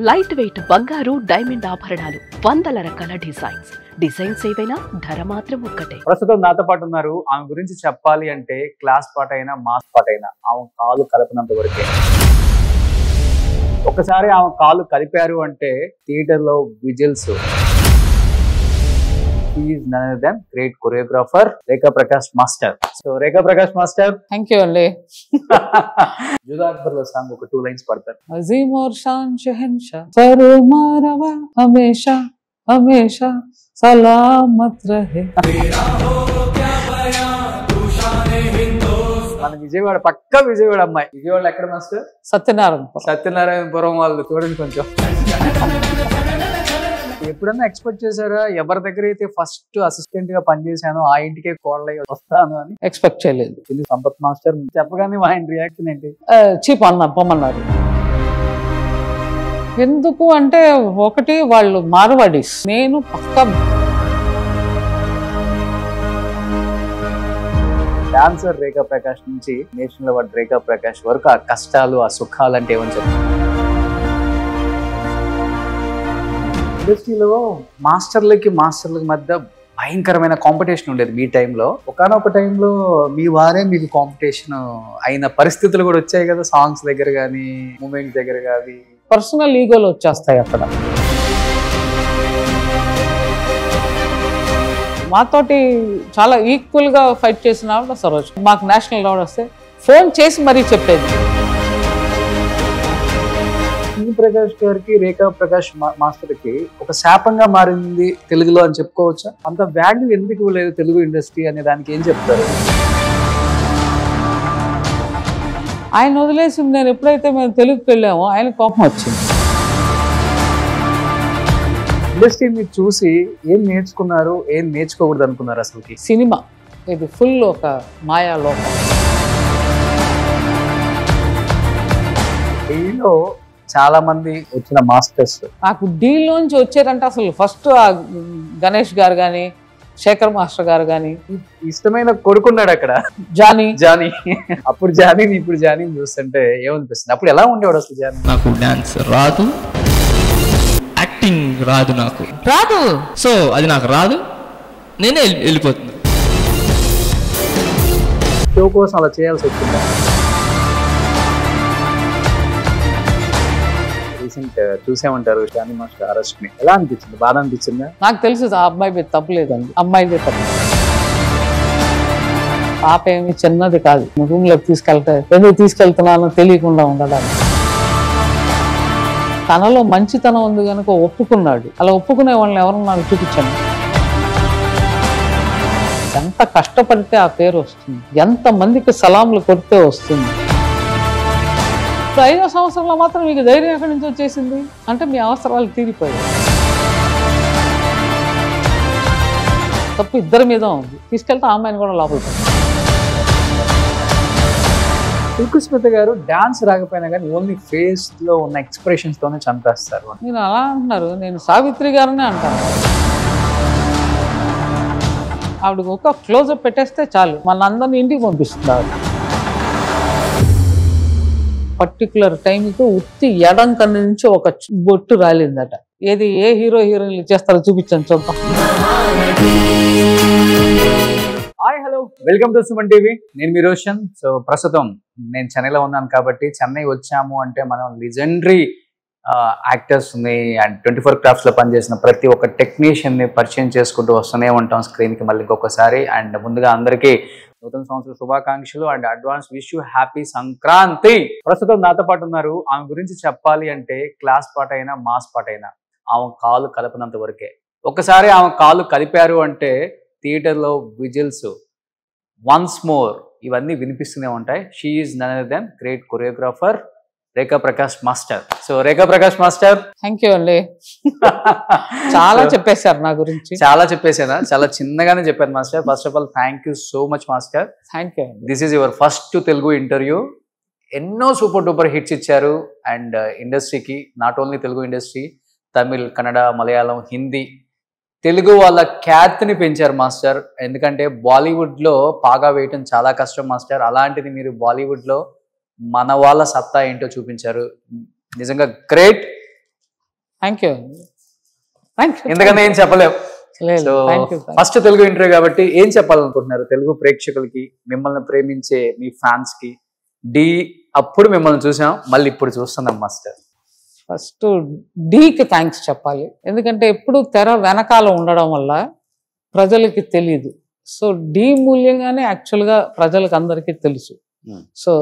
Light weight బంగారు diamond ఆభరణాలు, వందల రకాల డిజైన్స్ ఏవైనా ధర మాత్రం ఒక్కటే. ప్రస్తుతం నాతో పాటు ఉన్నారు. ఆమె గురించి చెప్పాలి అంటే క్లాస్ పాట అయినా మాస్ పాట అయినా ఆమె కాలు కలపనంత వరకే. ఒకసారి ఆమె కాలు కలిపారు అంటే థియేటర్ లో whistles. He is none other than great choreographer Rekha Prakash Master. So Rekha Prakash Master, thank you అండి. జుదా అక్బర్ లో సాంగ్ ఒక 2 లైన్స్ పడతారు. అజీమ్ और शान शहंशाह फरमारवा हमेशा हमेशा सलामत रहे. మన విజయవాడ పక్క విజయవాడ అమ్మాయి. విజయవాడలో ఎక్కడ మాస్టర్? సత్యనారాయణపురం వాళ్ళు. చూడండి కొంచెం. ఎప్పుడన్నా ఎక్స్పెక్ట్ చేశారా ఎవరి దగ్గర అయితే ఫస్ట్ అసిస్టెంట్ గా పనిచేశానో ఆ ఇంటికే కోడలై వస్తాను అని? ఎక్స్పెక్ట్ చేయలేదు. సంపత్ మాస్టర్ చెప్పగానే ఆయన రియాక్షన్ ఏంటి? చీప్ పొమ్మన్నారు. ఎందుకు అంటే ఒకటి వాళ్ళు మార్వాడీస్, నేను పక్కా డాన్సర్ రేఖా ప్రకాష్ నుంచి నేషనల్ అవార్డ్ రేఖా ప్రకాష్ వరకు ఆ కష్టాలు ఆ సుఖాలు అంటే ఏమని చెప్తారు? ఇండస్ట్రీలో మాస్టర్లకి మధ్య భయంకరమైన కాంపిటీషన్ ఉండేది మీ టైంలో. ఒకనొక టైంలో మీ వారే మీకు కాంపిటీషన్ అయిన పరిస్థితులు కూడా వచ్చాయి కదా, సాంగ్స్ దగ్గర కానీ మూమెంట్స్ దగ్గర కానీ. పర్సనల్ ఈగోలు వచ్చేస్తాయి అక్కడ. మాతోటి చాలా ఈక్వల్ గా ఫైట్ చేసిన ఆవిడ సరోజ్. మాకు నేషనల్ అవార్డు వస్తే ఫోన్ చేసి మరీ చెప్పేది. ప్రకాష్ గారికి రేఖా ప్రకాష్ మాస్టర్ కి ఒక శాపంగా మారింది తెలుగులో అని చెప్పుకోవచ్చా? అంత వాల్యూ ఎందుకు లేదు తెలుగు ఇండస్ట్రీ అనే దానికి ఏం చెప్తారు? ఆయన వదిలేసి నేను ఎప్పుడైతే మేము తెలుగుకి వెళ్ళామో ఆయన కోపం వచ్చింది. ఇండస్ట్రీని చూసి ఏం నేర్చుకున్నారు, ఏం నేర్చుకోకూడదు అనుకున్నారు? అసలుకి సినిమా ఇది ఫుల్ ఒక మాయా లోకం. దీనిలో చాలా మంది వచ్చిన మాస్టర్స్ నాకు డీల్లోంచి వచ్చారంటే అసలు ఫస్ట్ ఆ గణేష్ గారు కానీ శేఖర్ మాస్టర్ గారు కానీ. ఇష్టమైన కొడుకున్నాడు అక్కడ, జానీ. అప్పుడు జానీని ఇప్పుడు జానీని చూస్తుంటే ఏమనిపిస్తుంది? అప్పుడు ఎలా ఉండేవాడు అసలు జానీ? నాకు డాన్స్ రాదు, యాక్టింగ్ రాదు, నాకు రాదు. సో అది నాకు రాదు, నేనే వెళ్ళిపోతుంది. షో కోసం అలా చేయాల్సి వచ్చిందా? చూసేమంటారు జానీ మాస్టర్ అరెస్ట్ ని. ఎలా అనిపించింది? బాధ అనిపించిందా? నాకు తెలుసు ఆ అమ్మాయి మీద తప్పలేదండి, అమ్మాయిదే తప్పు. పాప ఏమి చిన్నది కాదు. రూమ్ లోకి ఎందుకు తీసుకెళ్తున్నానో తెలియకుండా ఉండడానికి. తనలో మంచితనం ఉంది కనుక ఒప్పుకున్నాడు. అలా ఒప్పుకునే వాళ్ళని ఎవరు నాకు చూపించండి. ఎంత కష్టపడితే ఆ పేరు వస్తుంది, ఎంత మందికి సలాంలు కొడితే వస్తుంది. 5వ సంవత్సరంలో మాత్రం మీకు ధైర్యం ఎక్కడి నుంచి వచ్చేసింది అంటే మీ అవసరాలు తీరిపోయాయి. తప్పు ఇద్దరి మీద ఉంది. తీసుకెళ్తే ఆ అమ్మాయిని కూడా లోపలికి. సుస్మిత గారు డాన్స్ రాకపోయినా కానీ ఓన్లీ ఫేస్ లో ఉన్న ఎక్స్ప్రెషన్స్ తోనే చంపేస్తారు. నేను అలా అంటున్నారు, నేను సావిత్రి గారనే అంటాను. ఆవిడకి ఒక క్లోజప్ పెట్టేస్తే చాలు, మన అందరినీ ఇంటికి పంపిస్తుంది ఆవిడ. పర్టికులర్ టైంకి ఉత్తి ఎడం కన్ను నుంచి ఒక బొట్టు రాలిందట. ఏది ఏ హీరోయిన్లు చేస్తారో చూపించండి చూద్దాం. Hi, hello, welcome to Suman TV. నేను మీ రోషన్. సో ప్రస్తుతం నేను చెన్నైలో ఉన్నాను కాబట్టి చెన్నై వచ్చాము అంటే మనం లెజెండరీ యాక్టర్స్ ని అండ్ 24 క్రాఫ్ట్స్ లో పనిచేసిన ప్రతి ఒక్క టెక్నీషియన్ ని పరిచయం చేసుకుంటూ వస్తూనే ఉంటాం స్క్రీన్ కి మళ్ళీ ఇంకొకసారి. అండ్ ముందుగా అందరికీ నూతన సంవత్సర శుభాకాంక్షలు and advance wish you happy Sankranti. ప్రస్తుతం నాతో పాటు ఉన్నారు. ఆమె గురించి చెప్పాలి అంటే క్లాస్ పాట అయినా మాస్ పాట అయినా ఆమె కాలు కలపనంత వరకే. ఒకసారి ఆమె కాలు కలిపారు అంటే థియేటర్ లో విజిల్స్, వన్స్ మోర్ ఇవన్నీ వినిపిస్తూనే ఉంటాయి. She is none other than great choreographer Rekha Prakash master. So Rekha Prakash master, thank you అండి. చాలా చెప్పేశారు నా గురించి. చాలా చెప్పేసానా? చాలా చిన్నగానే చెప్పాను master. First of all thank you so much master. Thank you. This is your first Telugu interview. ఎన్నో సూపర్ డూపర్ హిట్స్ ఇచ్చారు అండ్ ఇండస్ట్రీకి, not only Telugu industry, Tamil, Kannada, Malayalam, Hindi, Telugu వాళ్ళ ఖ్యాతిని పెంచారు మాస్టర్. ఎందుకంటే బాలీవుడ్లో పాగా వేయటం చాలా కష్టం మాస్టర్. అలాంటిది మీరు బాలీవుడ్లో మన వాళ్ళ సత్తా ఏంటో చూపించారు. నిజంగా great. Thank you thank you ఎందుకంటే ఏం చెప్పలేము. లేదు so thank you first Telugu interview కాబట్టి ఏం చెప్పాలనుకుంటున్నారు తెలుగు ప్రేక్షకులకి, మిమ్మల్ని ప్రేమించే మీ ఫ్యాన్స్ కి? డి అప్పుడు మిమ్మల్ని చూసాం, మళ్ళీ ఇప్పుడు చూస్తున్నాం మాస్టర్. ఫస్ట్ డీకి థ్యాంక్స్ చెప్పాలి. ఎందుకంటే ఎప్పుడు తెర వెనకాల ఉండడం వల్ల ప్రజలకి తెలియదు. సో డీ మూల్యంగానే యాక్చువల్గా ప్రజలకు అందరికీ తెలుసు. So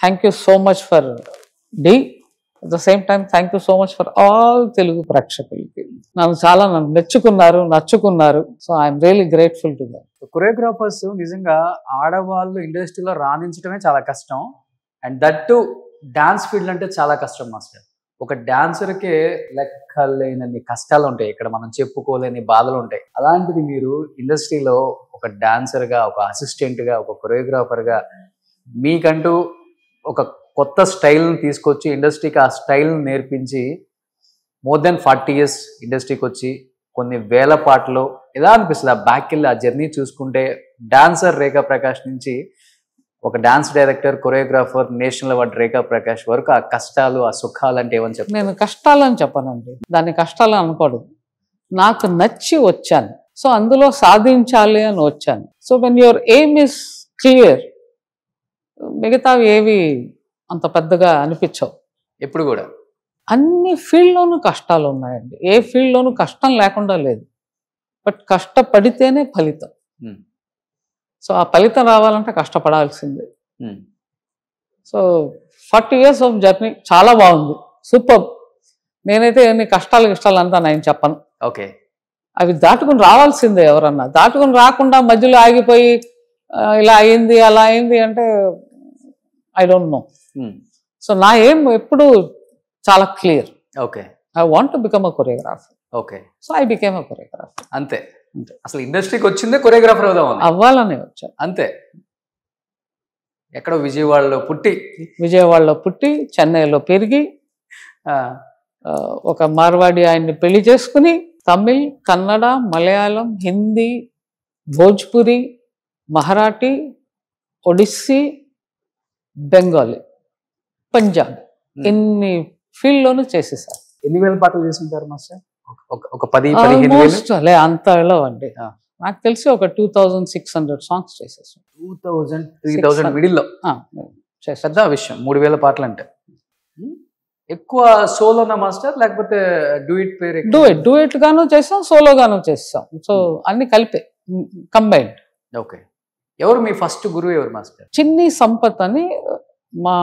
thank you so much for the. At the same time thank you so much for all Telugu ప్రేక్షకులకి. నన్ను నచ్చుకున్నారు. So I'm really grateful to that. Choreographers నిజంగా ఆడవాళ్ళు ఇండస్ట్రీలో రాణించడమే చాలా కష్టం. And that too dance field అంటే చాలా కష్టం మాస్టర్. ఒక డాన్సర్కే లెక్కలేనన్ని కష్టాలు ఉంటాయి, ఇక్కడ మనం చెప్పుకోలేని బాధలు ఉంటాయి. అలాంటిది మీరు ఇండస్ట్రీలో ఒక డాన్సర్గా, ఒక అసిస్టెంట్గా, ఒక కొరియోగ్రాఫర్గా మీకంటూ ఒక కొత్త స్టైల్ని తీసుకొచ్చి ఇండస్ట్రీకి ఆ స్టైల్ని నేర్పించి మోర్ దెన్ 40 years ఇండస్ట్రీకి వచ్చి కొన్ని వేల పాటలు ఎలా అనిపిస్తుంది? ఆ బ్యాక్ వెళ్ళి ఆ జర్నీ చూసుకుంటే డాన్సర్ రేఖా ప్రకాష్ నుంచి ఒక dance director, choreographer, national award Rekha Prakash వరకు ఆ కష్టాలు, ఆ సుఖాలు అంటే ఏమని చెప్పారు? నేను కష్టాలని చెప్పనండి, దాన్ని కష్టాలు అనకూడదు. నాకు నచ్చి వచ్చాను, సో అందులో సాధించాలి అని వచ్చాను. So when your aim is clear, మిగతావి ఏవి అంత పెద్దగా అనిపించవు. ఎప్పుడు కూడా అన్ని ఫీల్డ్లోనూ కష్టాలు ఉన్నాయండి, ఏ ఫీల్డ్లోనూ కష్టం లేకుండా లేదు. బట్ కష్టపడితేనే ఫలితం. సో ఆ ఫలితం రావాలంటే కష్టపడాల్సిందే. సో 40 years ఆఫ్ జర్నీ చాలా బాగుంది, సూపర్. నేనైతే ఎన్ని కష్టాలు అంతా నేను చెప్పను. ఓకే, అవి దాటుకుని రావాల్సిందే. ఎవరన్నా దాటుకుని రాకుండా మధ్యలో ఆగిపోయి ఇలా అయింది అలా అయింది అంటే ఐ డోంట్ నో. సో నా ఏం ఎప్పుడు చాలా clear. Okay, I want to become a choreographer. Okay, so I became a choreographer. అంతే. అసలు ఇండస్ట్రీకి వచ్చిందే కొరియోగ్రాఫర్ అవ్వాలని వచ్చాను, అంతే. ఎక్కడో విజయవాడలో పుట్టి చెన్నైలో పెరిగి ఒక మార్వాడి ఆయన్ని పెళ్లి చేసుకుని తమిళ్, కన్నడ, మలయాళం, హిందీ, భోజ్పురి, మరాఠీ, ఒడిస్సీ, బెంగాలీ, పంజాబ్ ఇన్ని ఫీల్డ్లోనూ చేసేసారు. ఎన్ని వేల పాటలు చేసుకుంటారు మాస్టర్? ఒక 10-15 అంత అండి. నాకు తెలిసి ఒక 2600 సాంగ్స్ చేసేసాం. 2000-3000 మిడిల్లో పెద్ద విషయం. 3000 పాటలు అంటే ఎక్కువ సోలోనా మాస్టర్, లేకపోతే డూయిట్ గాను చేసాం, సోలో గాను చేసాం. సో అన్ని కలిపే, కంబైన్డ్. ఓకే. ఎవరు మీ ఫస్ట్ గురువు ఎవరు మాస్టర్? చిన్ని సంపత్ అని మా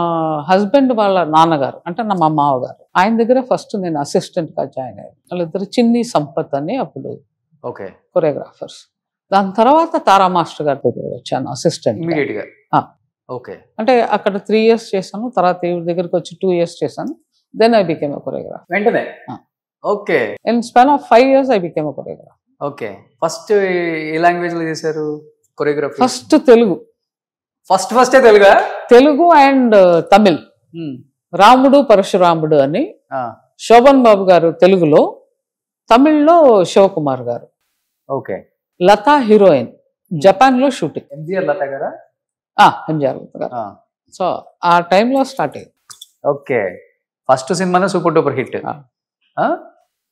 హస్బెండ్ వాళ్ళ నాన్నగారు, అంటే మా మామగారు, ఆయన దగ్గర ఫస్ట్ నేను అసిస్టెంట్ గా జాయిన్ అయ్యాను. వాళ్ళిద్దరు చిన్ని సంపత్ అని అప్పుడు ఓకే కొరియోగ్రాఫర్స్. దాని తర్వాత తారా మాస్టర్ గారి దగ్గర వచ్చాను అసిస్టెంట్ ఇమీడియట్ గా. ఓకే, అంటే అక్కడ 3 years చేశాను, తర్వాత ఈ దగ్గరికి వచ్చి 2 years చేశాను. Then I became a choreographer వెంటనే. Okay, in span of 5 years I became a choreographer. Okay. First ఏ లాంగ్వేజ్ లో చేశారు కొరియోగ్రఫీ? ఫస్ట్ తెలుగు. ఫస్టే తెలుగా? తెలుగు అండ్ తమిళ్. రాముడు పరశురాముడు అని శోభన్ బాబు గారు తెలుగులో, తమిళ్లో శివకుమార్ గారు. ఓకే. లతా హీరోయిన్, జపాన్ లో షూటింగ్. ఎంజిఆర్ లత గారా? ఎంజిఆర్ లత గారు. సో ఆ టైంలో స్టార్ట్ అయ్యింది. ఓకే, ఫస్ట్ సినిమానే సూపర్ డూపర్ హిట్.